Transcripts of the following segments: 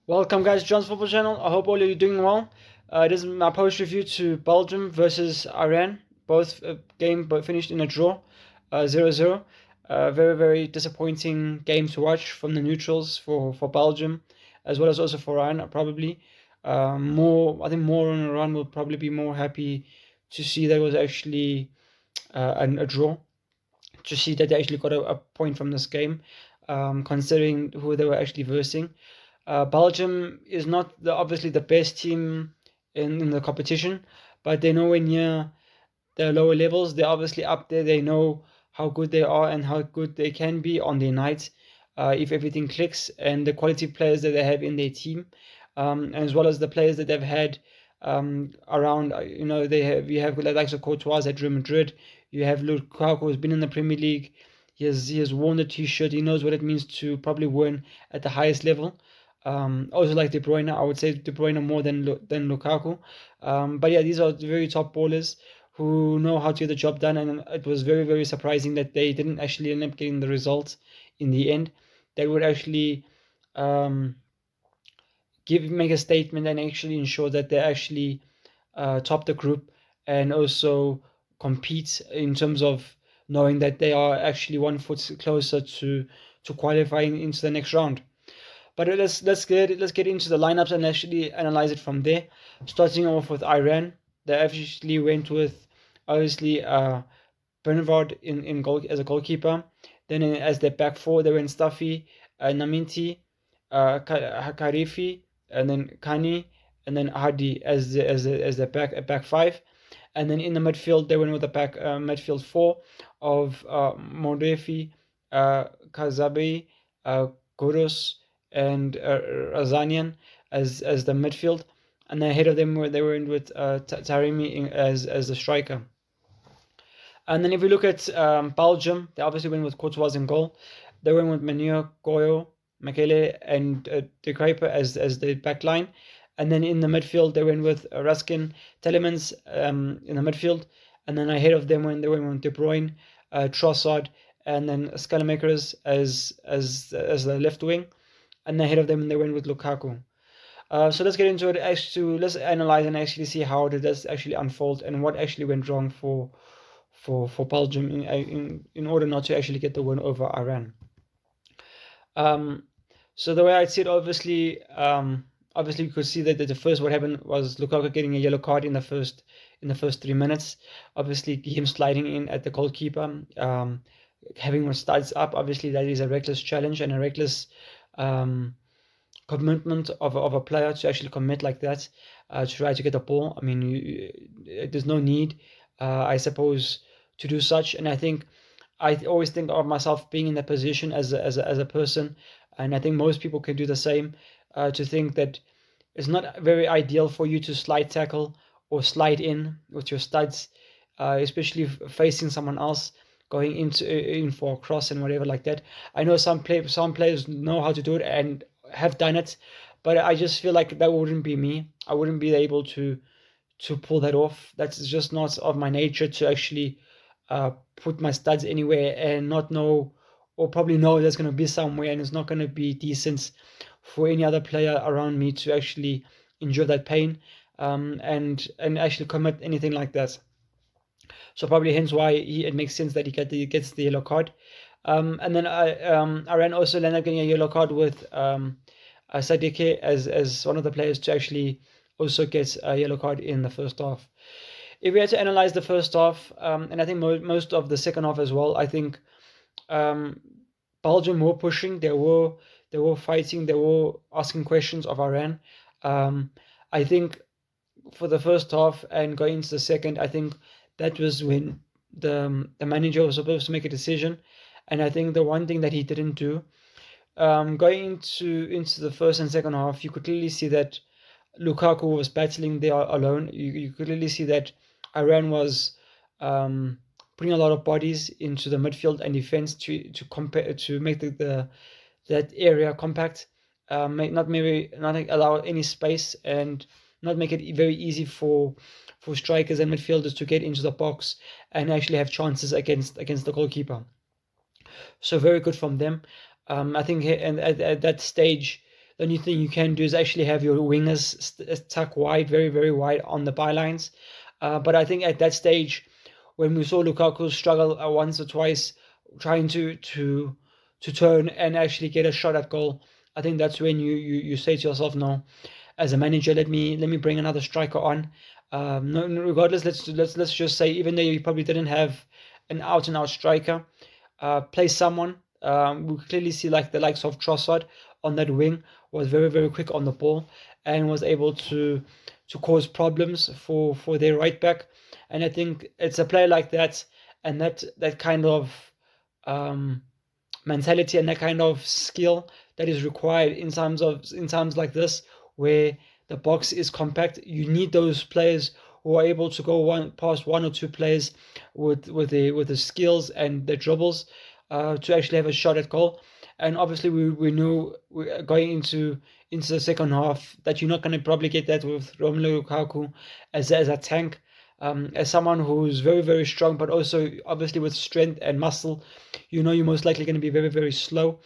Welcome, guys, to John's Football Channel. I hope all of you are doing well. This is my post review to Belgium versus Iran. Both game but finished in a draw, 0-0. Very, very disappointing game to watch from the neutrals for Belgium, as well as also for Iran, probably. I think more on Iran will probably be more happy to see that it was actually a draw, to see that they actually got a point from this game, considering who they were actually versing. Belgium is not obviously the best team in the competition, but they're nowhere near the lower levels. They're obviously up there. They know how good they are and how good they can be on their night, if everything clicks, and the quality players that they have in their team, as well as the players that they've had around. You have the likes of Courtois at Real Madrid. You have Lukaku, who's been in the Premier League. He has worn the t-shirt. He knows what it means to probably win at the highest level. Also like De Bruyne, I would say De Bruyne more than Lukaku. But yeah, these are very top ballers who know how to get the job done, and it was very, very surprising that they didn't actually end up getting the results in the end. That would actually um, make a statement and actually ensure that they actually top the group and also compete in terms of knowing that they are actually one foot closer to qualifying into the next round. But let's get into the lineups and actually analyze it from there. Starting off with Iran, they actually went with obviously Bernard in goal as a goalkeeper. Then as their back four, they went Stuffy, Naminti, Karifi, and then Kani, and then Hadi as the back five. And then in the midfield, they went with the back midfield four of Morefi, Kazabi, Gurus, and Razanian as the midfield. And then ahead of them they were in with Taremi as the striker. And then if we look at Belgium, they obviously went with Courtois in goal. They went with Meunier, Goyo, Makele, and De Kuyper as the back line. And then in the midfield, they went with Ruskin, Telemans in the midfield. And then ahead of them, they went with De Bruyne, Trossard, and then Skelemakers as the left wing. And ahead of them, they went with Lukaku. So let's get into it. Let's analyze and actually see how did this actually unfold and what actually went wrong for Belgium in order not to actually get the win over Iran. So the way I see it, obviously you could see that the first what happened was Lukaku getting a yellow card in the first 3 minutes. Obviously him sliding in at the goalkeeper, having his studs up. Obviously that is a reckless challenge and a reckless commitment of a player to actually commit like that, to try to get the ball. I mean, there's no need, I suppose, to do such. And I think I always think of myself being in that position as a person, and I think most people can do the same. To think that it's not very ideal for you to slide tackle or slide in with your studs, especially facing someone else going in for a cross and whatever like that. I know some players know how to do it and have done it, but I just feel like that wouldn't be me. I wouldn't be able to pull that off. That's just not of my nature to actually put my studs anywhere and not know, or probably know there's going to be somewhere and it's not going to be decent for any other player around me to actually endure that pain, and actually commit anything like that. So probably hence why it makes sense that he gets the yellow card. And then Iran also ended up getting a yellow card with Sadike as one of the players to actually also get a yellow card in the first half. If we had to analyze the first half, and I think most of the second half as well, I think Belgium were pushing, they were fighting, they were asking questions of Iran. I think for the first half and going into the second, I think that was when the manager was supposed to make a decision, and I think the one thing that he didn't do, going into the first and second half, you could clearly see that Lukaku was battling there alone. You could clearly see that Iran was putting a lot of bodies into the midfield and defense to make that area compact, not allow any space and not make it very easy for strikers and midfielders to get into the box and actually have chances against the goalkeeper. So very good from them. I think and at that stage, the only thing you can do is actually have your wingers tuck wide, very, very wide on the bylines. But I think at that stage, when we saw Lukaku struggle once or twice trying to turn and actually get a shot at goal, I think that's when you say to yourself, no, as a manager, let me bring another striker on. No, regardless, let's just say, even though you probably didn't have an out and out striker, play someone. We clearly see like the likes of Trossard on that wing was very, very quick on the ball and was able to cause problems for their right back. And I think it's a player like that and that kind of mentality and that kind of skill that is required in times like this where the box is compact. You need those players who are able to go past one or two players with the skills and the dribbles to actually have a shot at goal. And obviously we knew going into the second half that you're not going to probably get that with Romelu Lukaku as a tank. As someone who's very, very strong, but also obviously with strength and muscle, you're most likely going to be very, very slow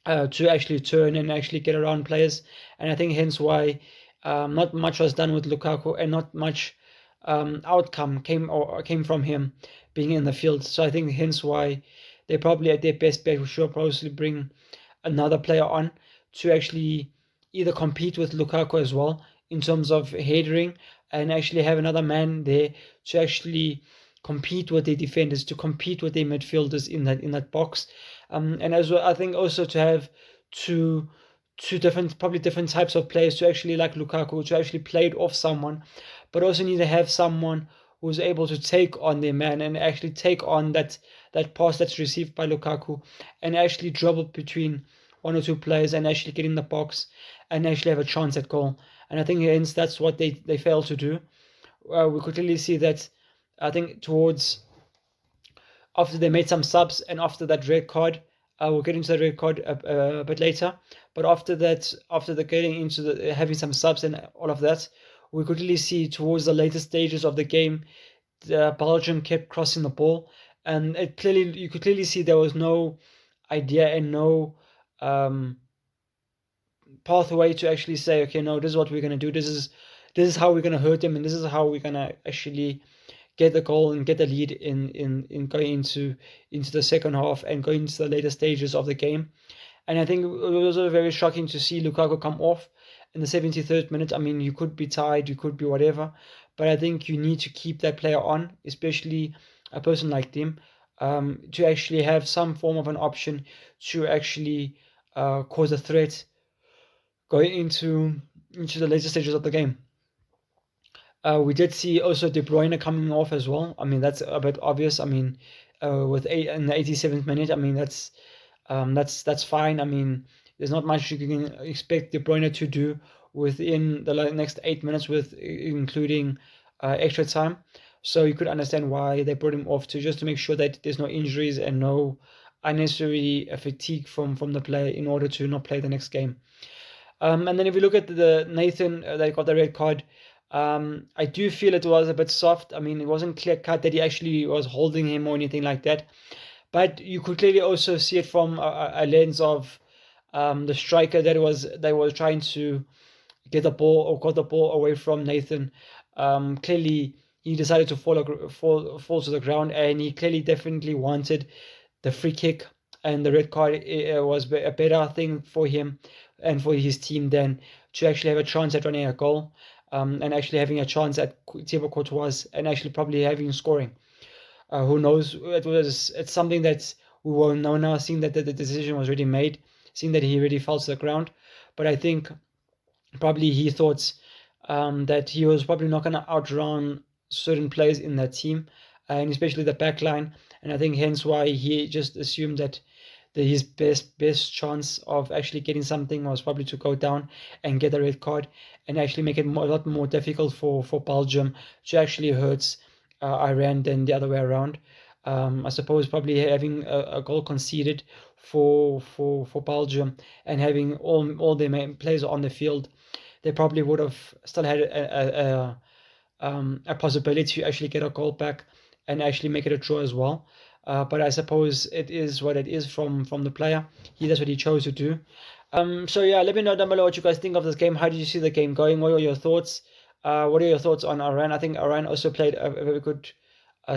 to actually turn and actually get around players. And I think hence why not much was done with Lukaku and not much outcome came from him being in the field. So I think hence why they probably at their best bet should probably bring another player on to actually either compete with Lukaku as well in terms of headering and actually have another man there to actually compete with the defenders, to compete with the midfielders in that box. And as well, I think also to have two probably different types of players to actually like Lukaku to actually play it off someone, but also need to have someone who's able to take on their man and actually take on that pass that's received by Lukaku and actually dribble between one or two players and actually get in the box and actually have a chance at goal. And I think hence that's what they failed to do. We could clearly see that. I think towards after they made some subs and after that red card, we'll get into the red card a bit later. But after that, after the getting into the having some subs and all of that, we could really see towards the later stages of the game, Belgium kept crossing the ball, and you could clearly see there was no idea and no pathway to actually say, okay, no, this is what we're gonna do. This is how we're gonna hurt them, and this is how we're gonna actually get the goal and get the lead in going into the second half and going into the later stages of the game. And I think it was also very shocking to see Lukaku come off in the 73rd minute. I mean, you could be tired, you could be whatever, but I think you need to keep that player on, especially a person like him, to actually have some form of an option to actually cause a threat going into the later stages of the game. We did see also De Bruyne coming off as well. I mean, that's a bit obvious. I mean, in the 87th minute, I mean that's fine. I mean, there's not much you can expect De Bruyne to do within the next 8 minutes, with including extra time. So you could understand why they brought him off just to make sure that there's no injuries and no unnecessary fatigue from the player in order to not play the next game. And then if you look at the Nathan that got the red card, I do feel it was a bit soft. I mean, it wasn't clear cut that he actually was holding him or anything like that. But you could clearly also see it from a lens of the striker that was trying to get the ball or got the ball away from Nathan. Clearly, he decided to fall to the ground, and he clearly definitely wanted the free kick, and the red card was a better thing for him and for his team than to actually have a chance at running a goal, and actually having a chance at Thibaut Courtois and actually probably having scoring. Who knows? It's something that we will know now, seeing that the decision was already made, seeing that he already fell to the ground. But I think probably he thought that he was probably not going to outrun certain players in that team, and especially the back line. And I think hence why he just assumed that his best chance of actually getting something was probably to go down and get a red card and actually make it a lot more difficult for Belgium to actually hurt Iran than the other way around. I suppose probably having a goal conceded for Belgium and having all their main players on the field, they probably would have still had a possibility to actually get a goal back and actually make it a draw as well. but I suppose it is what it is from the player. That's what he chose to do. So yeah, let me know down below what you guys think of this game. How did you see the game going? What are your thoughts? What are your thoughts on Iran? I think Iran also played a very good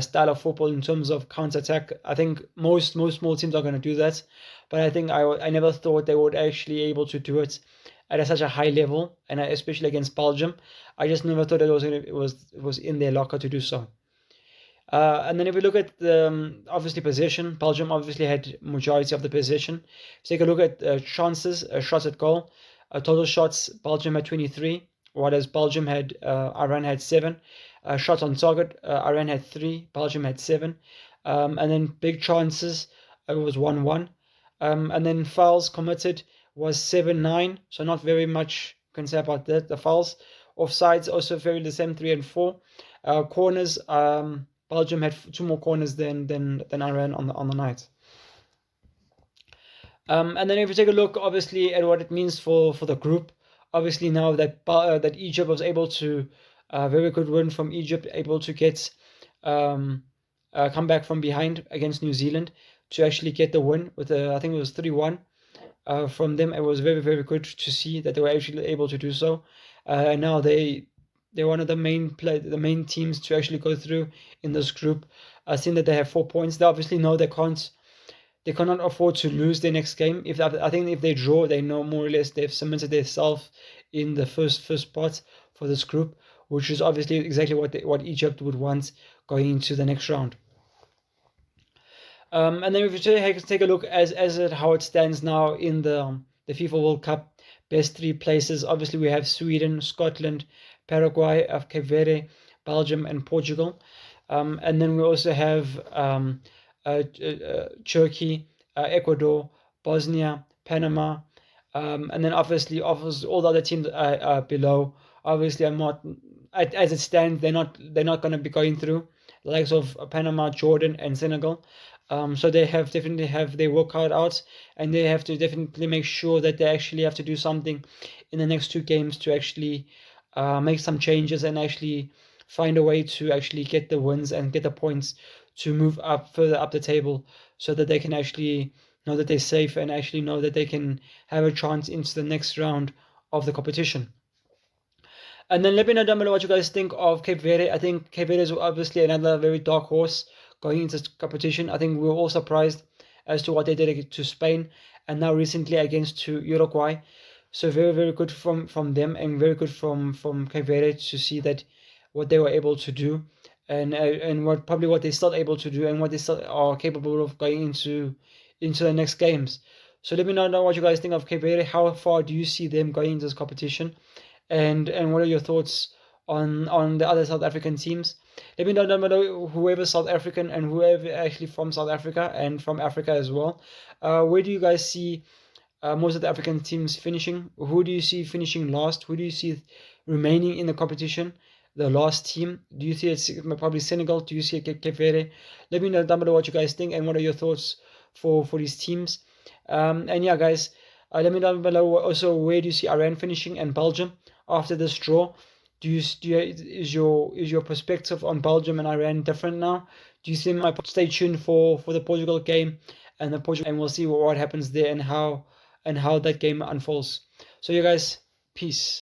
style of football in terms of counter-attack. I think most small teams are going to do that, but I think I never thought they would actually able to do it at such a high level, and especially against Belgium. I just never thought it was in their locker to do so. And then if we look at the obviously possession, Belgium obviously had majority of the possession. Take a look at chances, shots at goal, total shots. Belgium had 23, whereas Iran had 7. Shots on target, Iran had 3, Belgium had 7. And then big chances, it was 1-1. And then fouls committed was 7-9, so not very much can say about that. The fouls, offsides also very the same, 3 and 4. Corners, Belgium had 2 more corners than Iran on the night. And then if you take a look, obviously, at what it means for the group, obviously now that Egypt was able to very good win from Egypt, able to get come back from behind against New Zealand to actually get the win with I think it was 3-1 from them. It was very good to see that they were actually able to do so. And now they're one of the main teams to actually go through in this group. Seeing that they have 4 points, they obviously know they cannot afford to lose their next game. I think if they draw, they know more or less they've cemented themselves in the first spot for this group, which is obviously exactly what Egypt would want going into the next round. And then if you take a look at how it stands now in the FIFA World Cup, best 3 places. Obviously, we have Sweden, Scotland, Paraguay, Cape Verde, Belgium, and Portugal. And then we also have Turkey, Ecuador, Bosnia, Panama, and then obviously all the other teams below. Obviously, I'm not as it stands. They're not going to be going through the likes of Panama, Jordan, and Senegal. So they definitely have their work cut out, and they have to definitely make sure that they actually have to do something in the next 2 games to actually make some changes and actually find a way to actually get the wins and get the points to move up further up the table, so that they can actually know that they're safe and actually know that they can have a chance into the next round of the competition. And then let me know down below what you guys think of Cape Verde. I think Cape Verde is obviously another very dark horse going into this competition. I think we were all surprised as to what they did to Spain, and now recently against Uruguay. So very good from them, and very good from Cape Verde to see that what they were able to do, and what they're still able to do, and what they still are capable of going into the next games. So let me know what you guys think of Cape Verde. How far do you see them going into this competition, and what are your thoughts on the other South African teams? Let me know down below, whoever South African and whoever actually from South Africa and from Africa as well. Where do you guys see most of the African teams finishing? Who do you see finishing last? Who do you see remaining in the competition? The last team? Do you see it's probably Senegal? Do you see Cape Verde? Let me know down below what you guys think, and what are your thoughts for these teams. And yeah, guys, let me know down below also, where do you see Iran finishing and Belgium after this draw? Is your perspective on Belgium and Iran different now? Do you see stay tuned for the Portugal game and we'll see what happens there, and how that game unfolds. So you guys, peace.